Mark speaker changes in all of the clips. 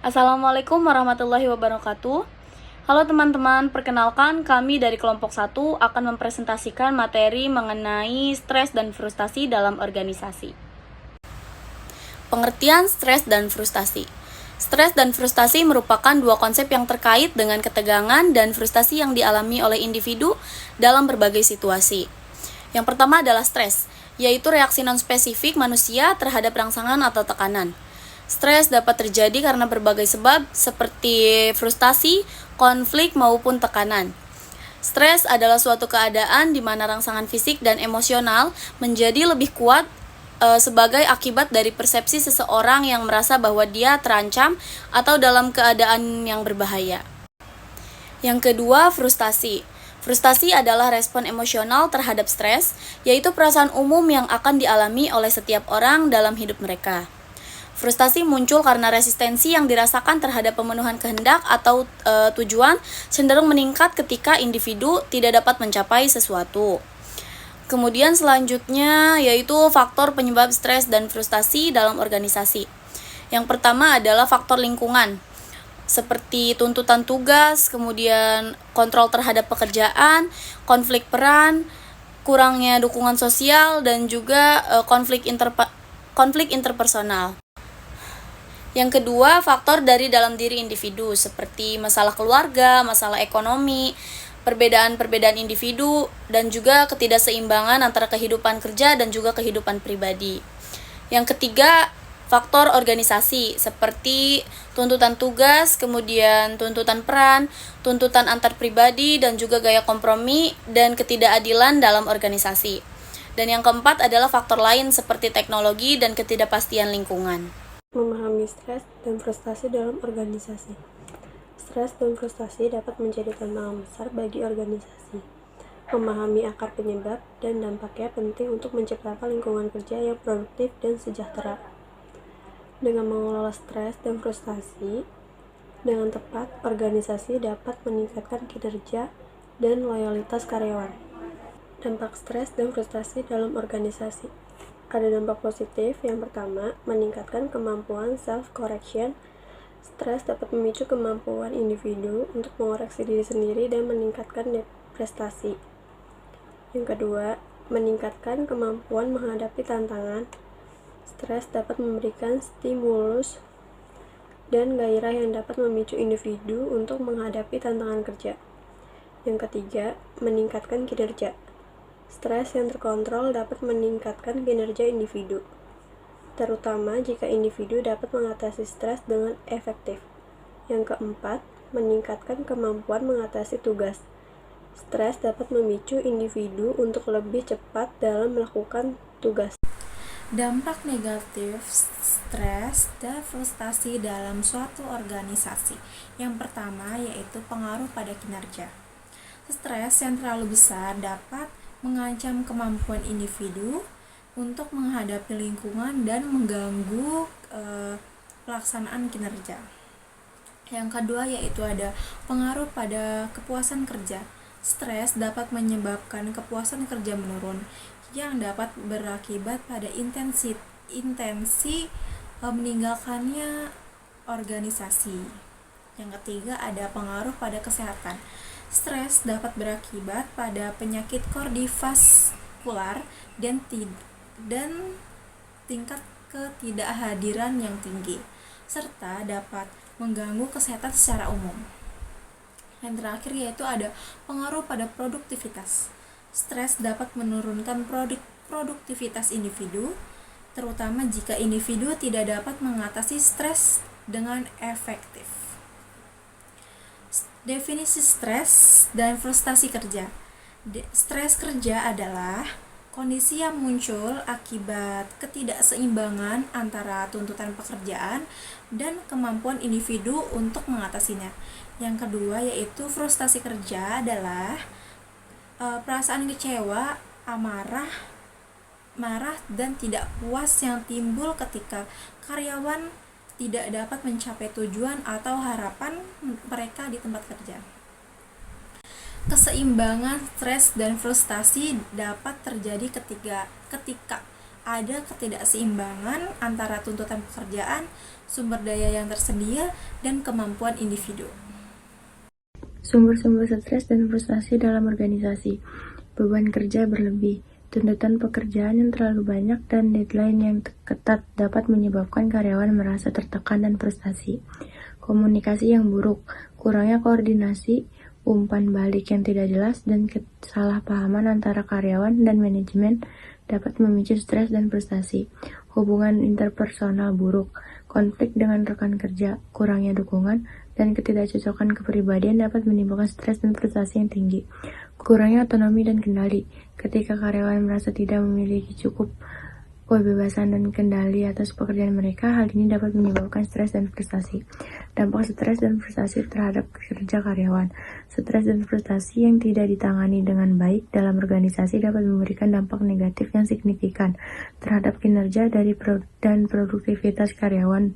Speaker 1: Assalamualaikum warahmatullahi wabarakatuh. Halo teman-teman, perkenalkan kami dari kelompok 1 akan mempresentasikan materi mengenai stres dan frustasi dalam organisasi. Pengertian stres dan frustasi. Stres dan frustasi merupakan dua konsep yang terkait dengan ketegangan dan frustasi yang dialami oleh individu dalam berbagai situasi. Yang pertama adalah stres, yaitu reaksi non-spesifik manusia terhadap rangsangan atau tekanan. Stres dapat terjadi karena berbagai sebab seperti frustasi, konflik, maupun tekanan. Stres adalah suatu keadaan di mana rangsangan fisik dan emosional menjadi lebih kuat sebagai akibat dari persepsi seseorang yang merasa bahwa dia terancam atau dalam keadaan yang berbahaya. Yang kedua, frustasi. Frustasi adalah respon emosional terhadap stres, yaitu perasaan umum yang akan dialami oleh setiap orang dalam hidup mereka. Frustasi muncul karena resistensi yang dirasakan terhadap pemenuhan kehendak atau tujuan cenderung meningkat ketika individu tidak dapat mencapai sesuatu. Kemudian selanjutnya yaitu faktor penyebab stres dan frustasi dalam organisasi. Yang pertama adalah faktor lingkungan, seperti tuntutan tugas, kemudian kontrol terhadap pekerjaan, konflik peran, kurangnya dukungan sosial, dan juga konflik interpersonal. Yang kedua, faktor dari dalam diri individu seperti masalah keluarga, masalah ekonomi, perbedaan-perbedaan individu, dan juga ketidakseimbangan antara kehidupan kerja dan juga kehidupan pribadi. Yang ketiga, faktor organisasi seperti tuntutan tugas, kemudian tuntutan peran, tuntutan antar pribadi, dan juga gaya kompromi dan ketidakadilan dalam organisasi. Dan yang keempat adalah faktor lain seperti teknologi dan ketidakpastian lingkungan.
Speaker 2: Memahami stres dan frustasi dalam organisasi. Stres dan frustasi dapat menjadi tantangan besar bagi organisasi. Memahami akar penyebab dan dampaknya penting untuk menciptakan lingkungan kerja yang produktif dan sejahtera. Dengan mengelola stres dan frustasi dengan tepat, organisasi dapat meningkatkan kinerja dan loyalitas karyawan. Dampak stres dan frustasi dalam organisasi. Ada dampak positif. Yang pertama, meningkatkan kemampuan self-correction. Stres dapat memicu kemampuan individu untuk mengoreksi diri sendiri dan meningkatkan prestasi. Yang kedua, meningkatkan kemampuan menghadapi tantangan. Stres dapat memberikan stimulus dan gairah yang dapat memicu individu untuk menghadapi tantangan kerja. Yang ketiga, meningkatkan kinerja. Stres yang terkontrol dapat meningkatkan kinerja individu, terutama jika individu dapat mengatasi stres dengan efektif. Yang keempat, meningkatkan kemampuan mengatasi tugas. Stres dapat memicu individu untuk lebih cepat dalam melakukan tugas.
Speaker 3: Dampak negatif stres dan frustasi dalam suatu organisasi. Yang pertama yaitu pengaruh pada kinerja. Stres yang terlalu besar dapat mengancam kemampuan individu untuk menghadapi lingkungan dan mengganggu pelaksanaan kinerja. Yang kedua yaitu ada pengaruh pada kepuasan kerja. Stres dapat menyebabkan kepuasan kerja menurun yang dapat berakibat pada intensi meninggalkannya organisasi. Yang ketiga ada pengaruh pada kesehatan. Stres dapat berakibat pada penyakit kardiovaskular dan tingkat ketidakhadiran yang tinggi, serta dapat mengganggu kesehatan secara umum. Yang terakhir yaitu ada pengaruh pada produktivitas. Stres dapat menurunkan produktivitas individu, terutama jika individu tidak dapat mengatasi stres dengan efektif. Definisi stres dan frustasi kerja. Stres kerja adalah kondisi yang muncul akibat ketidakseimbangan antara tuntutan pekerjaan dan kemampuan individu untuk mengatasinya. Yang kedua yaitu frustasi kerja adalah perasaan kecewa, marah dan tidak puas yang timbul ketika karyawan tidak dapat mencapai tujuan atau harapan mereka di tempat kerja. Keseimbangan stres dan frustasi dapat terjadi ketika ada ketidakseimbangan antara tuntutan pekerjaan, sumber daya yang tersedia, dan kemampuan individu.
Speaker 4: Sumber-sumber stres dan frustasi dalam organisasi. Beban kerja berlebih, tuntutan pekerjaan yang terlalu banyak, dan deadline yang ketat dapat menyebabkan karyawan merasa tertekan dan frustasi. Komunikasi yang buruk, kurangnya koordinasi, umpan balik yang tidak jelas, dan kesalahpahaman antara karyawan dan manajemen dapat memicu stres dan frustasi. Hubungan interpersonal buruk, konflik dengan rekan kerja, kurangnya dukungan, dan ketidakcocokan kepribadian dapat menimbulkan stres dan frustasi yang tinggi. Kurangnya otonomi dan kendali, ketika karyawan merasa tidak memiliki cukup kebebasan dan kendali atas pekerjaan mereka, hal ini dapat menyebabkan stres dan frustasi. Dampak stres dan frustasi terhadap kerja karyawan. Stres dan frustasi yang tidak ditangani dengan baik dalam organisasi dapat memberikan dampak negatif yang signifikan terhadap kinerja dan produktivitas karyawan.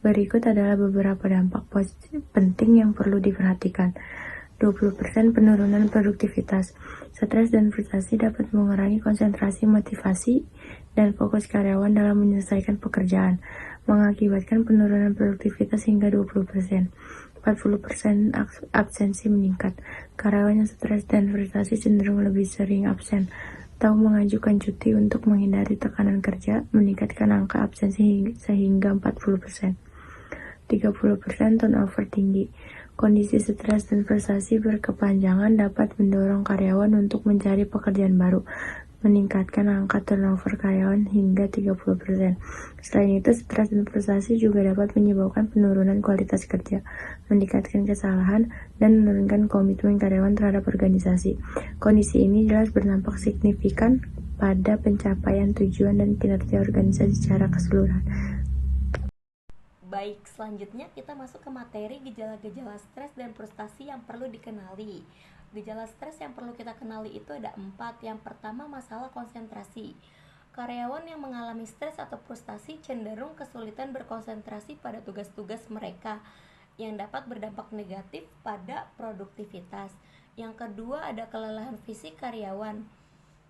Speaker 4: Berikut adalah beberapa dampak penting yang perlu diperhatikan. 20% penurunan produktivitas. Stres dan frustasi dapat mengurangi konsentrasi, motivasi, dan fokus karyawan dalam menyelesaikan pekerjaan, mengakibatkan penurunan produktivitas hingga 20%. 40% absensi meningkat. Karyawan yang stres dan frustasi cenderung lebih sering absen atau mengajukan cuti untuk menghindari tekanan kerja, meningkatkan angka absensi sehingga 40%. 30% turnover tinggi. Kondisi stres dan frustasi berkepanjangan dapat mendorong karyawan untuk mencari pekerjaan baru, meningkatkan angka turnover karyawan hingga 30%. Selain itu, stres dan frustasi juga dapat menyebabkan penurunan kualitas kerja, meningkatkan kesalahan, dan menurunkan komitmen karyawan terhadap organisasi. Kondisi ini jelas berdampak signifikan pada pencapaian tujuan dan kinerja organisasi secara keseluruhan.
Speaker 1: Baik, selanjutnya kita masuk ke materi gejala-gejala stres dan frustasi yang perlu dikenali. Gejala stres yang perlu kita kenali itu ada 4. Yang pertama, masalah konsentrasi. Karyawan yang mengalami stres atau frustasi cenderung kesulitan berkonsentrasi pada tugas-tugas mereka yang dapat berdampak negatif pada produktivitas. Yang kedua, ada kelelahan fisik karyawan.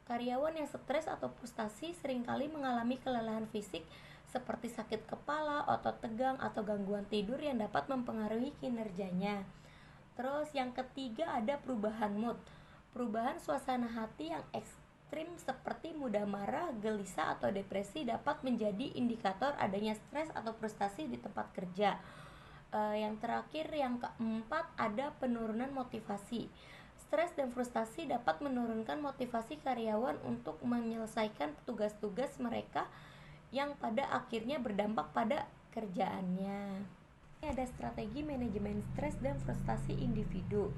Speaker 1: Karyawan yang stres atau frustasi seringkali mengalami kelelahan fisik seperti sakit kepala, otot tegang, atau gangguan tidur yang dapat mempengaruhi kinerjanya. Terus yang ketiga ada perubahan mood. Perubahan suasana hati yang ekstrim seperti mudah marah, gelisah, atau depresi dapat menjadi indikator adanya stres atau frustasi di tempat kerja. Yang terakhir, yang keempat ada penurunan motivasi. Stres dan frustasi dapat menurunkan motivasi karyawan untuk menyelesaikan tugas-tugas mereka yang pada akhirnya berdampak pada kerjaannya. Ini ada strategi manajemen stres dan frustasi individu.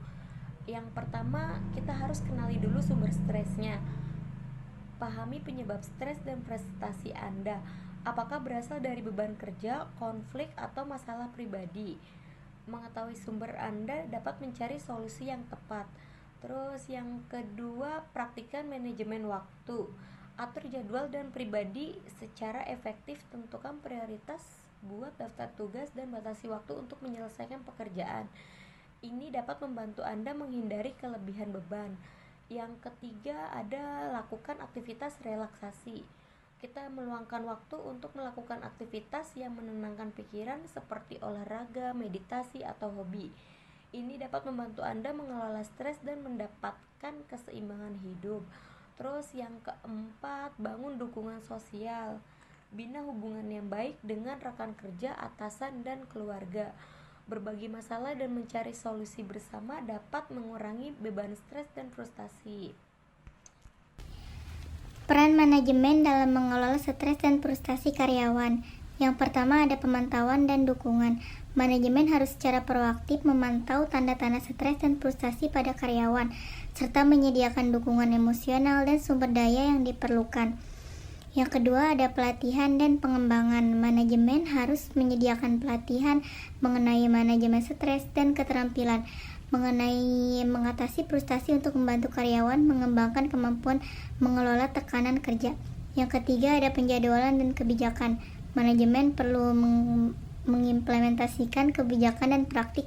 Speaker 1: Yang pertama, kita harus kenali dulu sumber stresnya. Pahami penyebab stres dan frustasi Anda. Apakah berasal dari beban kerja, konflik, atau masalah pribadi? Mengetahui sumber Anda dapat mencari solusi yang tepat. Terus yang kedua, praktikkan manajemen waktu. Atur jadwal dan pribadi secara efektif, tentukan prioritas, buat daftar tugas, dan batasi waktu untuk menyelesaikan pekerjaan. Ini dapat membantu Anda menghindari kelebihan beban. Yang ketiga ada lakukan aktivitas relaksasi. Kita meluangkan waktu untuk melakukan aktivitas yang menenangkan pikiran seperti olahraga, meditasi, atau hobi. Ini dapat membantu Anda mengelola stres dan mendapatkan keseimbangan hidup. Terus yang keempat, bangun dukungan sosial. Bina hubungan yang baik dengan rekan kerja, atasan, dan keluarga. Berbagi masalah dan mencari solusi bersama dapat mengurangi beban stres dan frustasi.
Speaker 5: Peran manajemen dalam mengelola stres dan frustasi karyawan. Yang pertama ada pemantauan dan dukungan. Manajemen harus secara proaktif memantau tanda-tanda stres dan frustasi pada karyawan, serta menyediakan dukungan emosional dan sumber daya yang diperlukan. Yang kedua ada pelatihan dan pengembangan. Manajemen harus menyediakan pelatihan mengenai manajemen stres dan keterampilan mengenai mengatasi frustasi untuk membantu karyawan mengembangkan kemampuan mengelola tekanan kerja. Yang ketiga ada penjadwalan dan kebijakan. Manajemen perlu mengimplementasikan kebijakan dan praktik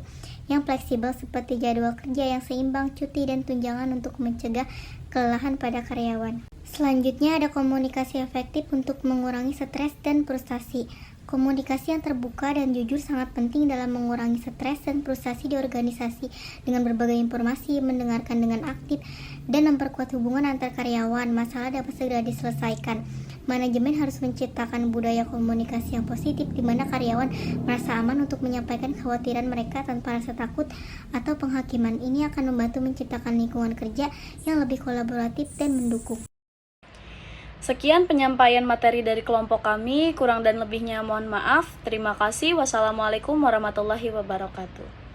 Speaker 5: yang fleksibel seperti jadwal kerja yang seimbang, cuti, dan tunjangan untuk mencegah kelelahan pada karyawan. Selanjutnya ada komunikasi efektif untuk mengurangi stres dan frustasi. Komunikasi yang terbuka dan jujur sangat penting dalam mengurangi stres dan frustasi di organisasi. Dengan berbagai informasi, mendengarkan dengan aktif, dan memperkuat hubungan antar karyawan, masalah dapat segera diselesaikan. Manajemen harus menciptakan budaya komunikasi yang positif di mana karyawan merasa aman untuk menyampaikan kekhawatiran mereka tanpa rasa takut atau penghakiman. Ini akan membantu menciptakan lingkungan kerja yang lebih kolaboratif dan mendukung.
Speaker 1: Sekian penyampaian materi dari kelompok kami, kurang dan lebihnya mohon maaf. Terima kasih. Wassalamualaikum warahmatullahi wabarakatuh.